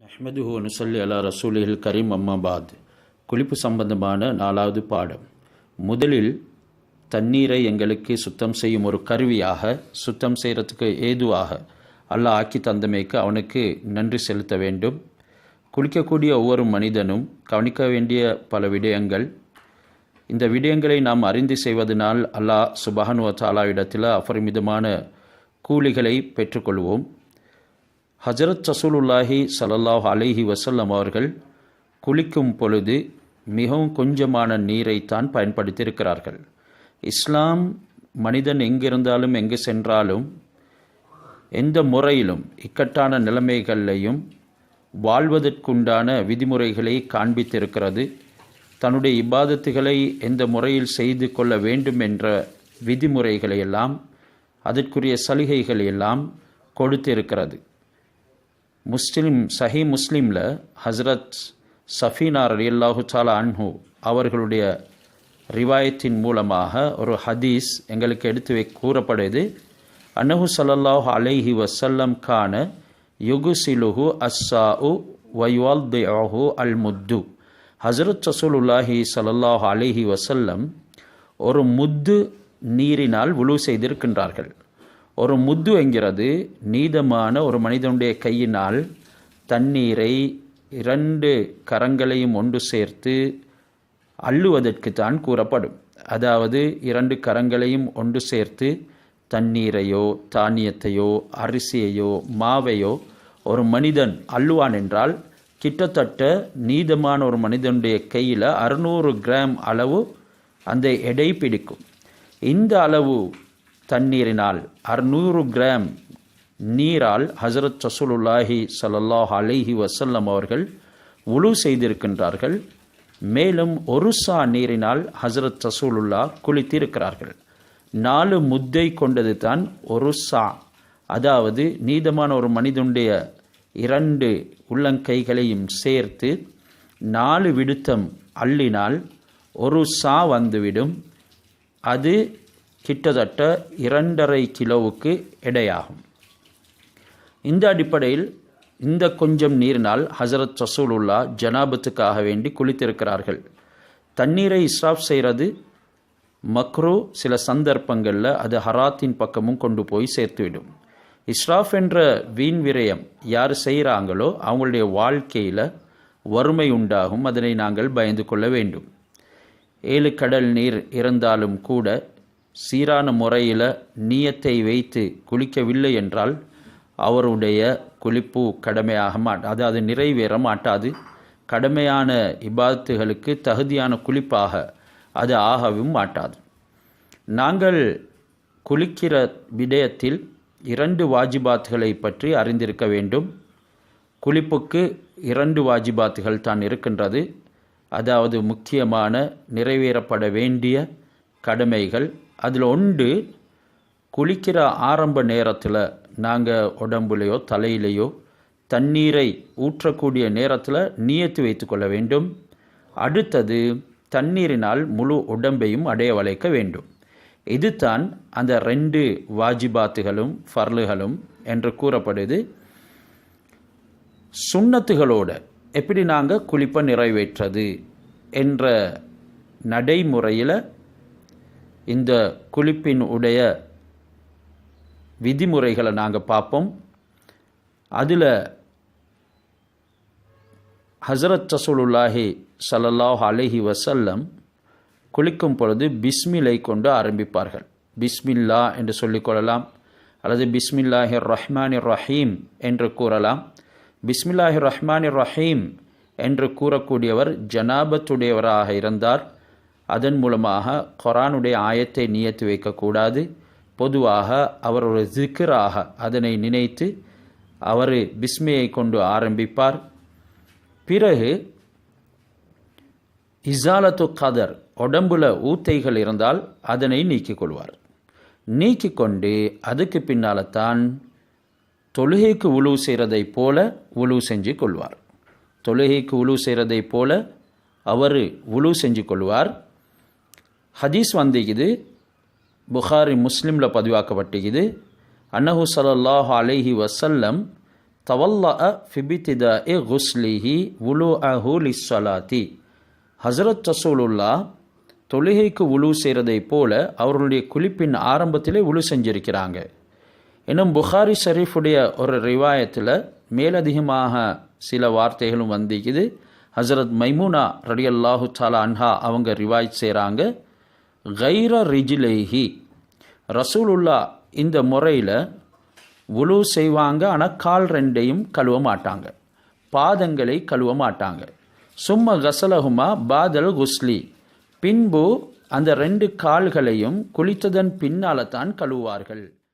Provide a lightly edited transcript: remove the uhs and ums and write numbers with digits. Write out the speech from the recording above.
அஹ்மதுஹு நுசல்லி அலா ரசூலில் கரீம் அம்மாபாத். குளிப்பு சம்பந்தமான 4வது பாடம். முதலில் தண்ணீரை எங்களுக்கு சுத்தம் செய்யும் ஒரு கருவியாக, சுத்தம் செய்கிறதுக்கு ஏதுவாக அல்லாஹ் ஆக்கி தந்தமைக்கு அவனுக்கு நன்றி செலுத்த வேண்டும். குளிக்கக்கூடிய ஒவ்வொரு மனிதனும் கவனிக்க வேண்டிய பல விடயங்கள். இந்த விடயங்களை நாம் அறிந்து செய்வதனால் அல்லாஹ் சுப்ஹானஹு வ தஆலாவிடத்தில் அபரிமிதமான கூலிகளை பெற்றுக்கொள்வோம். ஹஜரத் ரசூலுல்லாஹி ஸல்லல்லாஹு அலைஹி வஸல்லம் அவர்கள் குளிக்கும் பொழுது மிகவும் கொஞ்சமான நீரைத்தான் பயன்படுத்தியிருக்கிறார்கள். இஸ்லாம் மனிதன் எங்கிருந்தாலும் எங்கு சென்றாலும் எந்த முறையிலும் இக்கட்டான நிலைமைகளையும் வாழ்வதற்குண்டான விதிமுறைகளை காண்பித்திருக்கிறது. தன்னுடைய இபாதத்துகளை எந்த முறையில் செய்து கொள்ள வேண்டும் என்ற விதிமுறைகளையெல்லாம், அதற்குரிய சலுகைகளை எல்லாம் கொடுத்திருக்கிறது. சஹீ முஸ்லிமில் ஹஸ்ரத் சஃபீனா ரலியல்லாஹு தஆலா அன்ஹு அவர்களுடைய ரிவாயத்தின் மூலமாக ஒரு ஹதீஸ் எங்களுக்கு எடுத்து கூறப்படுது. அன்னஹு ஸல்லல்லாஹு அலைஹி வஸல்லம் கான யுகுசிலுஹு அஸ்ஸாஉ வயுவல்திஉஹு அல் முத்து. ஹஸ்ரத் ரசூலுல்லாஹி ஸல்லல்லாஹு அலைஹி வஸல்லம் ஒரு முத்து நீரினால் வுலு செய்திருக்கின்றார்கள். ஒரு முத்து என்கிறது நீதமான ஒரு மனிதனுடைய கையினால் தண்ணீரை 2 கரங்களையும் ஒன்று சேர்த்து அள்ளுவதற்கு தான் கூறப்படும். அதாவது 2 கரங்களையும் ஒன்று சேர்த்து தண்ணீரையோ தானியத்தையோ அரிசியையோ மாவையோ ஒரு மனிதன் அள்ளுவான் என்றால் கிட்டத்தட்ட நீதமான ஒரு மனிதனுடைய கையில் 600 கிராம் அளவு அந்த எடை பிடிக்கும். இந்த அளவு தண்ணீரினால் 600 கிராம் நீரால் ஹஜரத் ரசூலுல்லாஹி ஸல்லல்லாஹு அலைஹி வஸல்லம் அவர்கள் வுலு செய்திருக்கின்றார்கள். மேலும் ஒரு சா நீரினால் ஹஜரத் ரசூலுல்லாஹ் குளித்திருக்கிறார்கள். 4 முத்தை கொண்டது தான் ஒரு சா. அதாவது நீதமான ஒரு மனிதனுடைய 2 உள்ளங்கைகளையும் சேர்த்து 4 விடுத்தம் அள்ளினால் ஒரு சா வந்துவிடும். அது கிட்டத்தட்ட 2.5 கிலோவுக்கு எடையாகும். இந்த அடிப்படையில் இந்த கொஞ்சம் நீரினால் ஹஜரத் ரசூலுல்லாஹ் ஜனாபத்துக்காக வேண்டி குளித்திருக்கிறார்கள். தண்ணீரை இஸ்ராஃப் செய்கிறது மக்ரூ. சில சந்தர்ப்பங்களில் அது ஹராத்தின் பக்கமும் கொண்டு போய் சேர்த்துவிடும். இஸ்ராஃப் என்ற வீண் விரயம் யார் செய்கிறாங்களோ அவங்களுடைய வாழ்க்கையில் வறுமை உண்டாகும். அதனை நாங்கள் பயந்து கொள்ள வேண்டும். 7 கடல் நீர் இருந்தாலும் கூட சீரான முறையில் நியத்தை வைத்து குளிக்கவில்லை என்றால் அவருடைய குளிப்பு கடமையாக அதாவது நிறைவேற மாட்டாது. கடமையான இபாதத்துகளுக்கு தகுதியான குளிப்பாக அது ஆகவும் மாட்டாது. நாங்கள் குளிக்கிற விடயத்தில் 2 வாஜிபாத்துகளை பற்றி அறிந்திருக்க வேண்டும். குளிப்புக்கு 2 வாஜிபாத்துகள் தான் இருக்கின்றது. அதாவது முக்கியமான நிறைவேறப்பட வேண்டிய கடமைகள். அதில் ஒன்று, குளிக்கிற ஆரம்ப நேரத்தில் நாங்கள் உடம்புலையோ தலையிலையோ தண்ணீரை ஊற்றக்கூடிய நேரத்தில் நியத்து வைத்து கொள்ள வேண்டும். அடுத்தது, தண்ணீரினால் முழு உடம்பையும் அடைய வளைக்க வேண்டும். இதுதான் அந்த 2 வாஜிபாத்துகளும் ஃபர்லுகளும் என்று கூறப்படுது. சுன்னத்துகளோடு எப்படி நாங்கள் குளிப்பை நிறைவேற்றது என்ற நடைமுறையில் இந்த குளிப்பின் உடைய விதிமுறைகளை நாங்கள் பார்ப்போம். அதில் ஹஸரத் ரசூலுல்லாஹி ஸல்லல்லாஹு அலைஹி வஸல்லம் குளிக்கும் பொழுது பிஸ்மிலை கொண்டு ஆரம்பிப்பார்கள். பிஸ்மில்லா என்று சொல்லிக்கொள்ளலாம், அல்லது பிஸ்மில்லாஹிர் ரஹ்மானிர் ரஹீம் என்று கூறலாம். பிஸ்மில்லாஹிர் ரஹ்மானிர் ரஹீம் என்று கூறக்கூடியவர் ஜனாபத்துடையவராக இருந்தார். அதன் மூலமாக குர்ஆனுடைய ஆயத்தை நியத்து வைக்கக்கூடாது. பொதுவாக அவர் ஒரு ஜிக்ராக அதனை நினைத்து அவர் பிஸ்மியை கொண்டு ஆரம்பிப்பார். பிறகு இஸாலத்து கதர், உடம்புல ஊத்தைகள் இருந்தால் அதனை நீக்கிக் கொள்வார். நீக்கிக்கொண்டு அதுக்கு பின்னால் தான் தொழுகைக்கு உழு செய்கிறதை போல உழு செஞ்சு கொள்வார். தொழுகைக்கு உழு செய்கிறதை போல அவர் உழு செஞ்சு கொள்வார். ஹதீஸ் வந்திக்குது, புகாரி முஸ்லிமில் பதிவாக்கப்பட்டிக்குது. அன்னஹு ஸல்லல்லாஹு அலைஹி வஸல்லம் தவல்லஅ ஃபிபித்திதாஇ குஸ்லிஹி வுலுஅஹு லிஸ்ஸலாத்தி. ஹஸரத் ரசூலுல்லாஹ் தொழுகைக்கு உலு செய்கிறதை போல அவர்களுடைய குளிப்பின் ஆரம்பத்திலே உலு செஞ்சிருக்கிறாங்க. இன்னும் புகாரி ஷரீஃபுடைய ஒரு ரிவாயத்தில் மேலதிகமாக சில வார்த்தைகளும் வந்திக்குது. ஹஸரத் மைமூனா ரலியல்லாஹு தஆலா அன்ஹா அவங்க ரிவாயத் செய்கிறாங்க, கைர ரிஜிலைஹி, ரசூலுல்லா இந்த முறையில் உலு செய்வாங்க, ஆனால் கால் ரெண்டையும் கழுவ மாட்டாங்க, பாதங்களை கழுவ மாட்டாங்க. சும்ம கசலஹுமா பாதல் குஸ்லி, பின்பு அந்த 2 கால்களையும் குளித்ததன் பின்னால் தான் கழுவுவார்கள்.